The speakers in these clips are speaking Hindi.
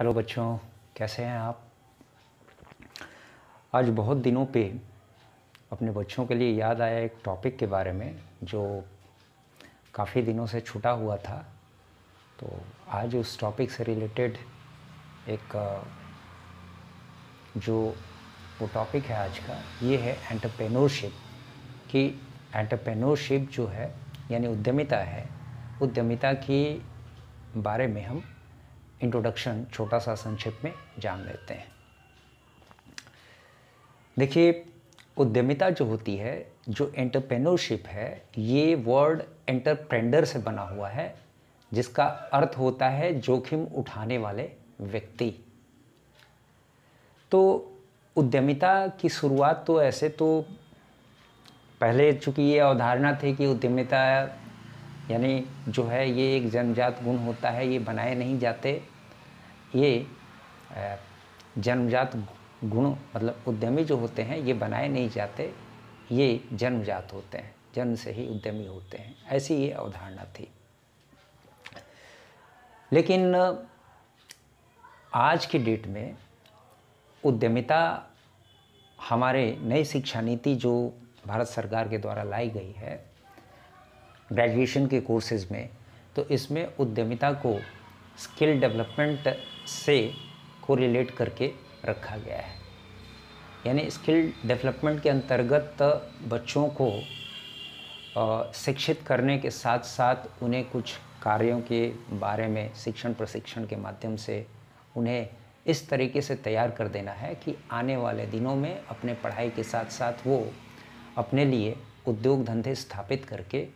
हेलो बच्चों, कैसे हैं आप। आज बहुत दिनों पे अपने बच्चों के लिए याद आया एक टॉपिक के बारे में जो काफ़ी दिनों से छूटा हुआ था। तो आज उस टॉपिक से रिलेटेड एक जो वो टॉपिक है आज का, ये है एंटरप्रेन्योरशिप। कि एंटरप्रेन्योरशिप जो है यानी उद्यमिता है, उद्यमिता के बारे में हम इंट्रोडक्शन छोटा सा संक्षेप में जान लेते हैं। देखिए, उद्यमिता जो होती है, जो एंटरप्रेन्योरशिप है, ये वर्ड एंटरप्रेन्योर से बना हुआ है, जिसका अर्थ होता है जोखिम उठाने वाले व्यक्ति। तो उद्यमिता की शुरुआत तो ऐसे तो पहले चूँकि ये अवधारणा थी कि उद्यमिता यानी जो है ये एक जन्मजात गुण होता है, ये बनाए नहीं जाते। ये जन्मजात गुण मतलब उद्यमी जो होते हैं ये बनाए नहीं जाते, ये जन्मजात होते हैं, जन्म से ही उद्यमी होते हैं, ऐसी ये अवधारणा थी। लेकिन आज की डेट में उद्यमिता हमारे नई शिक्षा नीति जो भारत सरकार के द्वारा लाई गई है ग्रेजुएशन के कोर्सेज़ में, तो इसमें उद्यमिता को स्किल डेवलपमेंट से कोरिलेट करके रखा गया है। यानी स्किल डेवलपमेंट के अंतर्गत बच्चों को शिक्षित करने के साथ साथ उन्हें कुछ कार्यों के बारे में शिक्षण प्रशिक्षण के माध्यम से उन्हें इस तरीके से तैयार कर देना है कि आने वाले दिनों में अपने पढ़ाई के साथ साथ वो अपने लिए उद्योग धंधे स्थापित करके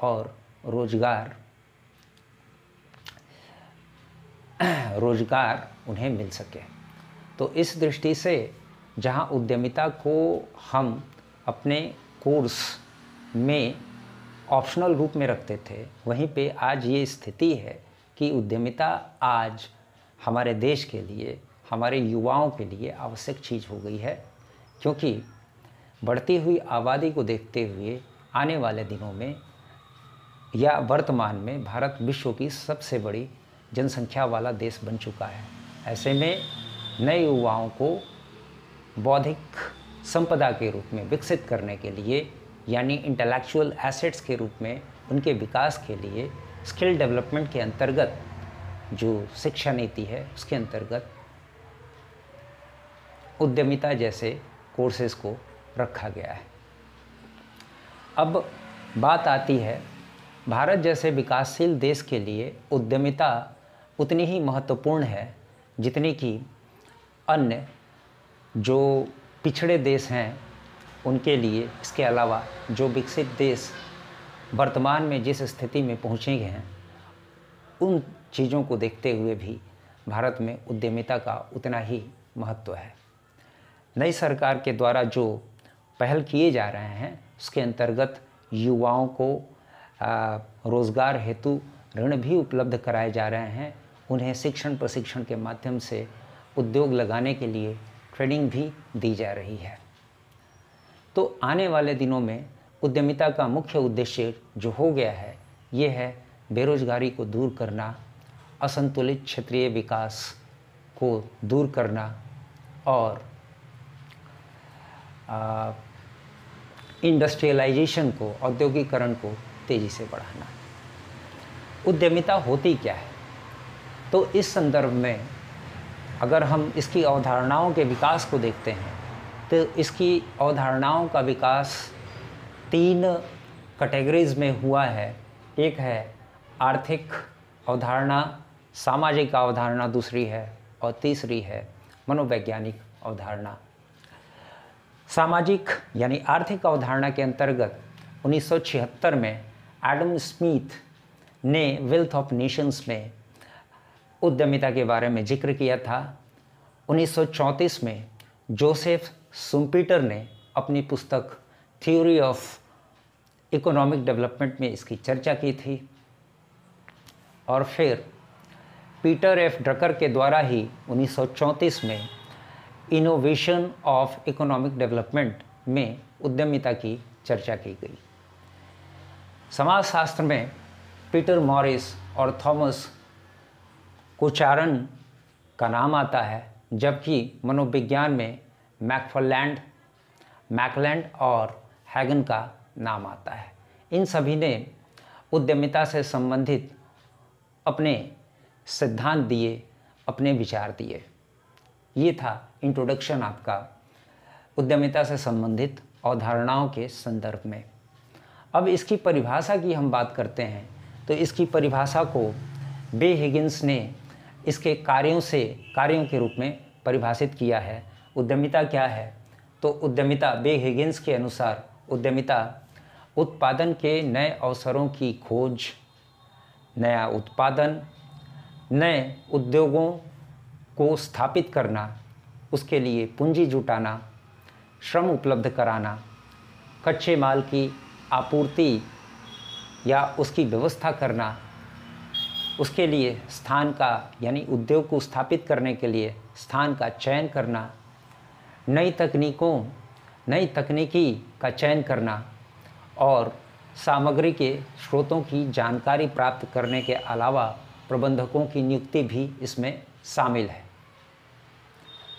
और रोजगार उन्हें मिल सके। तो इस दृष्टि से जहां उद्यमिता को हम अपने कोर्स में ऑप्शनल रूप में रखते थे, वहीं पे आज ये स्थिति है कि उद्यमिता आज हमारे देश के लिए, हमारे युवाओं के लिए आवश्यक चीज़ हो गई है। क्योंकि बढ़ती हुई आबादी को देखते हुए आने वाले दिनों में या वर्तमान में भारत विश्व की सबसे बड़ी जनसंख्या वाला देश बन चुका है। ऐसे में नए युवाओं को बौद्धिक संपदा के रूप में विकसित करने के लिए यानी इंटेलेक्चुअल एसेट्स के रूप में उनके विकास के लिए स्किल डेवलपमेंट के अंतर्गत जो शिक्षा नीति है उसके अंतर्गत उद्यमिता जैसे कोर्सेज़ को रखा गया है। अब बात आती है भारत जैसे विकासशील देश के लिए उद्यमिता उतनी ही महत्वपूर्ण है जितनी कि अन्य जो पिछड़े देश हैं उनके लिए। इसके अलावा जो विकसित देश वर्तमान में जिस स्थिति में पहुँचे हैं, उन चीज़ों को देखते हुए भी भारत में उद्यमिता का उतना ही महत्व है। नई सरकार के द्वारा जो पहल किए जा रहे हैं उसके अंतर्गत युवाओं को रोज़गार हेतु ऋण भी उपलब्ध कराए जा रहे हैं। उन्हें शिक्षण प्रशिक्षण के माध्यम से उद्योग लगाने के लिए ट्रेनिंग भी दी जा रही है। तो आने वाले दिनों में उद्यमिता का मुख्य उद्देश्य जो हो गया है ये है बेरोजगारी को दूर करना, असंतुलित क्षेत्रीय विकास को दूर करना और इंडस्ट्रियलाइजेशन को, औद्योगिकरण को तेज़ी से बढ़ाना। उद्यमिता होती क्या है? तो इस संदर्भ में अगर हम इसकी अवधारणाओं के विकास को देखते हैं तो इसकी अवधारणाओं का विकास 3 कैटेगरीज में हुआ है। एक है आर्थिक अवधारणा, सामाजिक अवधारणा दूसरी है, और तीसरी है मनोवैज्ञानिक अवधारणा। सामाजिक यानी आर्थिक अवधारणा के अंतर्गत 1976 में एडम स्मिथ ने वेल्थ ऑफ नेशंस में उद्यमिता के बारे में जिक्र किया था। 1934 में जोसेफ शुम्पीटर ने अपनी पुस्तक थ्योरी ऑफ इकोनॉमिक डेवलपमेंट में इसकी चर्चा की थी। और फिर पीटर एफ ड्रकर के द्वारा ही 1934 में इनोवेशन ऑफ इकोनॉमिक डेवलपमेंट में उद्यमिता की चर्चा की गई। समाजशास्त्र में पीटर मॉरिस और थॉमस कोचारन का नाम आता है, जबकि मनोविज्ञान में मैकलैंड और हैगन का नाम आता है। इन सभी ने उद्यमिता से संबंधित अपने सिद्धांत दिए, अपने विचार दिए। ये था इंट्रोडक्शन आपका उद्यमिता से संबंधित अवधारणाओं के संदर्भ में। अब इसकी परिभाषा की हम बात करते हैं तो इसकी परिभाषा को बे हिगिंस ने इसके कार्यों के रूप में परिभाषित किया है। उद्यमिता क्या है? तो उद्यमिता बे हिगिंस के अनुसार उद्यमिता उत्पादन के नए अवसरों की खोज, नया उत्पादन, नए उद्योगों को स्थापित करना, उसके लिए पूंजी जुटाना, श्रम उपलब्ध कराना, कच्चे माल की आपूर्ति या उसकी व्यवस्था करना, उसके लिए स्थान का यानी उद्योग को स्थापित करने के लिए स्थान का चयन करना, नई तकनीकी का चयन करना और सामग्री के स्रोतों की जानकारी प्राप्त करने के अलावा प्रबंधकों की नियुक्ति भी इसमें शामिल है।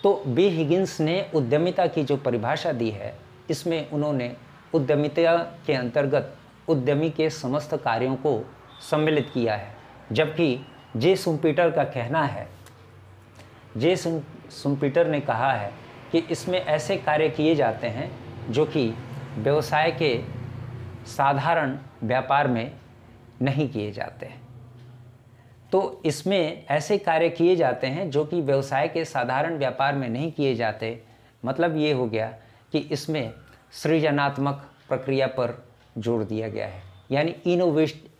तो बे हिगिंस ने उद्यमिता की जो परिभाषा दी है, इसमें उन्होंने उद्यमिता के अंतर्गत उद्यमी के समस्त कार्यों को सम्मिलित किया है, जबकि जे शुम्पीटर का कहना है, जे शुम्पीटर ने कहा है कि इसमें ऐसे कार्य किए जाते हैं जो कि व्यवसाय के साधारण व्यापार में नहीं किए जाते हैं। तो इसमें ऐसे कार्य किए जाते हैं जो कि व्यवसाय के साधारण व्यापार में नहीं किए जाते। मतलब ये हो गया कि इसमें सृजनात्मक प्रक्रिया पर जोर दिया गया है, यानी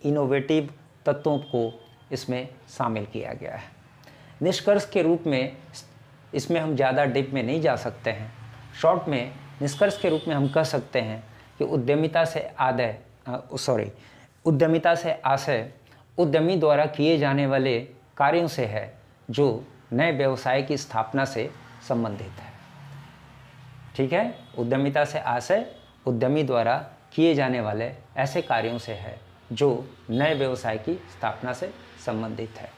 इनोवेटिव तत्वों को इसमें शामिल किया गया है। निष्कर्ष के रूप में इसमें हम ज़्यादा डीप में नहीं जा सकते हैं। शॉर्ट में निष्कर्ष के रूप में हम कह सकते हैं कि उद्यमिता से आशय उद्यमी द्वारा किए जाने वाले कार्यों से है जो नए व्यवसाय की स्थापना से संबंधित है। ठीक है, उद्यमिता से आशय उद्यमी द्वारा किए जाने वाले ऐसे कार्यों से है जो नए व्यवसाय की स्थापना से संबंधित है।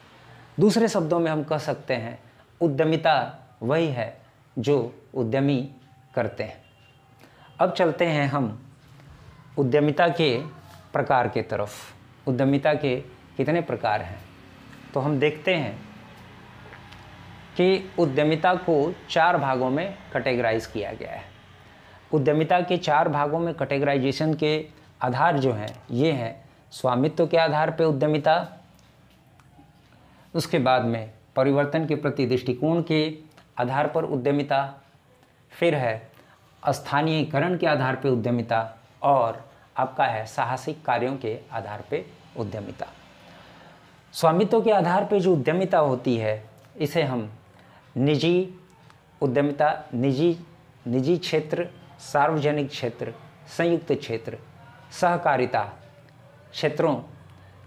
दूसरे शब्दों में हम कह सकते हैं उद्यमिता वही है जो उद्यमी करते हैं। अब चलते हैं हम उद्यमिता के प्रकार के तरफ। उद्यमिता के कितने प्रकार हैं तो हम देखते हैं कि उद्यमिता को 4 भागों में कैटेगराइज किया गया है। उद्यमिता के 4 भागों में कैटेगराइजेशन के आधार जो हैं ये हैं स्वामित्व के आधार पर उद्यमिता, उसके बाद में परिवर्तन के प्रति दृष्टिकोण के आधार पर उद्यमिता, फिर है स्थानीयकरण के आधार पर उद्यमिता और आपका है साहसिक कार्यों के आधार पर उद्यमिता। स्वामित्व के आधार पर जो उद्यमिता होती है इसे हम निजी उद्यमिता, निजी क्षेत्र, सार्वजनिक क्षेत्र, संयुक्त क्षेत्र, सहकारिता क्षेत्रों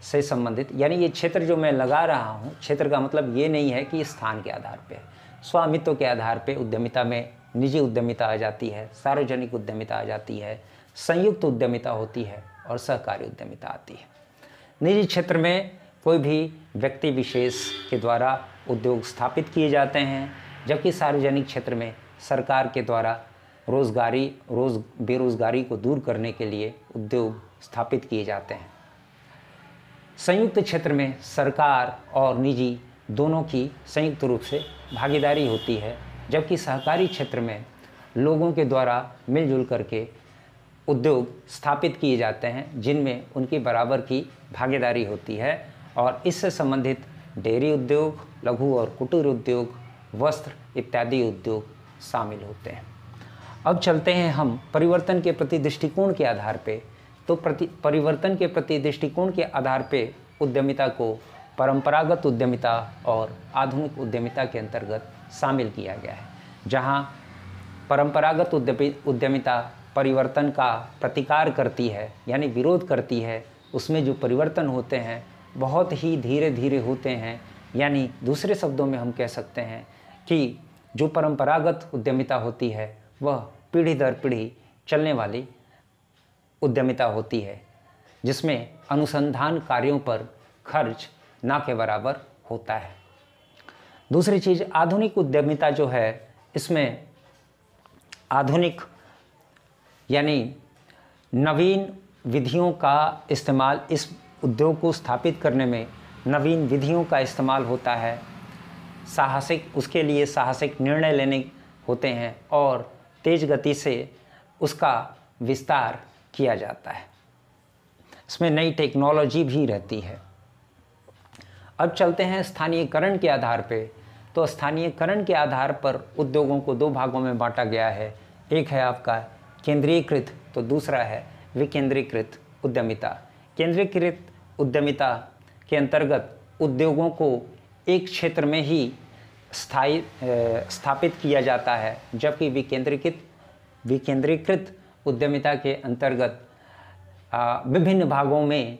से संबंधित, यानी ये क्षेत्र जो मैं लगा रहा हूँ, क्षेत्र का मतलब ये नहीं है कि स्थान के आधार पे है। स्वामित्व के आधार पे उद्यमिता में निजी उद्यमिता आ जाती है, सार्वजनिक उद्यमिता आ जाती है, संयुक्त उद्यमिता होती है और सहकारी उद्यमिता आती है। निजी क्षेत्र में कोई भी व्यक्ति विशेष के द्वारा उद्योग स्थापित किए जाते हैं, जबकि सार्वजनिक क्षेत्र में सरकार के द्वारा बेरोजगारी को दूर करने के लिए उद्योग स्थापित किए जाते हैं। संयुक्त क्षेत्र में सरकार और निजी दोनों की संयुक्त रूप से भागीदारी होती है, जबकि सहकारी क्षेत्र में लोगों के द्वारा मिलजुल करके उद्योग स्थापित किए जाते हैं जिनमें उनकी बराबर की भागीदारी होती है और इससे संबंधित डेयरी उद्योग, लघु और कुटीर उद्योग, वस्त्र इत्यादि उद्योग शामिल होते हैं। अब चलते हैं हम परिवर्तन के प्रति दृष्टिकोण के आधार पे। तो परिवर्तन के प्रति दृष्टिकोण के आधार पे उद्यमिता को परंपरागत उद्यमिता और आधुनिक उद्यमिता के अंतर्गत शामिल किया गया है। जहां परंपरागत उद्यमिता परिवर्तन का प्रतिकार करती है, यानी विरोध करती है, उसमें जो परिवर्तन होते हैं बहुत ही धीरे धीरे होते हैं। यानी दूसरे शब्दों में हम कह सकते हैं कि जो परंपरागत उद्यमिता होती है वह पीढ़ी दर पीढ़ी चलने वाली उद्यमिता होती है, जिसमें अनुसंधान कार्यों पर खर्च ना के बराबर होता है। दूसरी चीज़, आधुनिक उद्यमिता जो है, इसमें आधुनिक यानी नवीन विधियों का इस्तेमाल, इस उद्योग को स्थापित करने में नवीन विधियों का इस्तेमाल होता है। उसके लिए साहसिक निर्णय लेने होते हैं और तेज गति से उसका विस्तार किया जाता है। इसमें नई टेक्नोलॉजी भी रहती है। अब चलते हैं स्थानीयकरण के आधार पे। तो स्थानीयकरण के आधार पर उद्योगों को दो भागों में बांटा गया है। एक है आपका केंद्रीकृत, तो दूसरा है विकेंद्रीकृत उद्यमिता। केंद्रीकृत उद्यमिता के अंतर्गत उद्योगों को एक क्षेत्र में ही स्थापित किया जाता है, जबकि विकेंद्रीकृत उद्यमिता के अंतर्गत विभिन्न भागों में,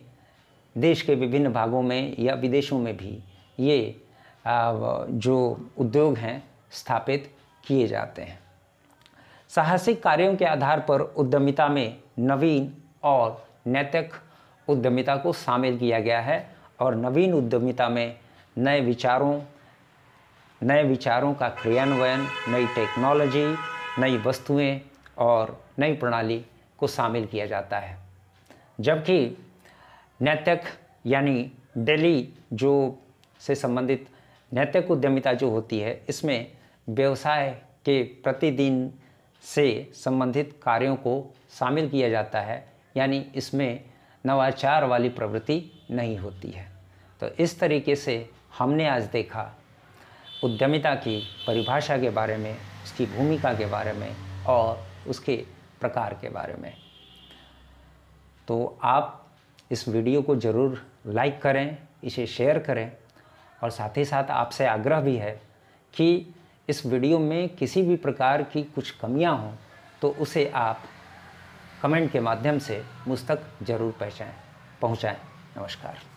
देश के विभिन्न भागों में या विदेशों में भी ये जो उद्योग हैं स्थापित किए जाते हैं। साहसिक कार्यों के आधार पर उद्यमिता में नवीन और नैतिक उद्यमिता को शामिल किया गया है और नवीन उद्यमिता में नए विचारों का क्रियान्वयन, नई टेक्नोलॉजी, नई वस्तुएं और नई प्रणाली को शामिल किया जाता है। जबकि नैतिक यानी डेली जो से संबंधित नैतिक उद्यमिता जो होती है, इसमें व्यवसाय के प्रतिदिन से संबंधित कार्यों को शामिल किया जाता है, यानी इसमें नवाचार वाली प्रवृत्ति नहीं होती है। तो इस तरीके से हमने आज देखा उद्यमिता की परिभाषा के बारे में, उसकी भूमिका के बारे में और उसके प्रकार के बारे में। तो आप इस वीडियो को ज़रूर लाइक करें, इसे शेयर करें और साथ ही साथ आपसे आग्रह भी है कि इस वीडियो में किसी भी प्रकार की कुछ कमियां हों तो उसे आप कमेंट के माध्यम से मुझ तक ज़रूर पहुँचाएँ। नमस्कार।